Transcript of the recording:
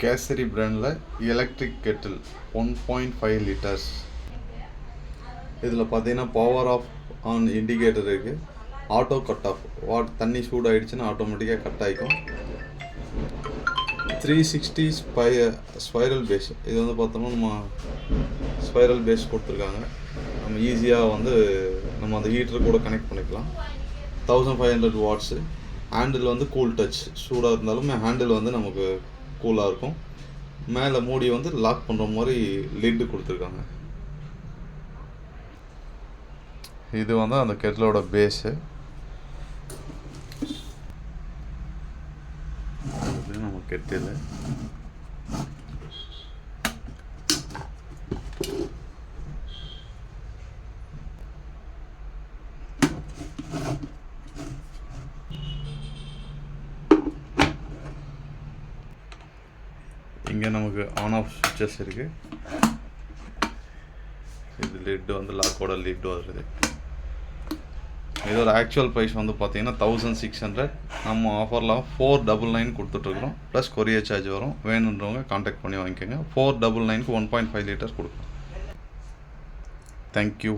கேசரி பிராண்டில் electric Kettle 1.5 litres. இதில் பார்த்தீங்கன்னா பவர் ஆஃப் ஆன் இண்டிகேட்டர் இருக்குது. ஆட்டோ கட் ஆஃப், தண்ணி சூடாகிடுச்சுன்னா ஆட்டோமேட்டிக்காக கட் ஆகிக்கும். 360 ஸ்பைரல் பேஸ். இது வந்து பார்த்தோம்னா நம்ம ஸ்பைரல் பேஸ் கொடுத்துருக்காங்க. நம்ம ஈஸியாக வந்து நம்ம அந்த ஹீட்டர் கூட கனெக்ட் பண்ணிக்கலாம். 1500 வாட்ஸு. ஹேண்டில் வந்து கூல் டச், சூடாக இருந்தாலும் ஹேண்டில் வந்து நமக்கு கூலாக இருக்கும். மேலே மூடி வந்து லாக் பண்ணுற மாதிரி லிட்டு கொடுத்துருக்காங்க. இது வந்து அந்த கெட்டிலோட பேஸு. நம்ம கெட்டில் இங்கே நமக்கு ஆன் ஆஃப் சுவிட்சஸ் இருக்குது. இது லிட்டு வந்து லாக்கோட லிட்டு வருது. இதோட ஆக்சுவல் ப்ரைஸ் வந்து பார்த்தீங்கன்னா 1600. நம்ம ஆஃபரில் 499 கொடுத்துட்ருக்குறோம். ப்ளஸ் கொரியர் சார்ஜ் வரும். வேணுன்றவங்க கான்டாக்ட் பண்ணி வாங்கிக்கோங்க. 499க்கு 1.5 லிட்டர் கொடுக்குறோம். தேங்க்யூ.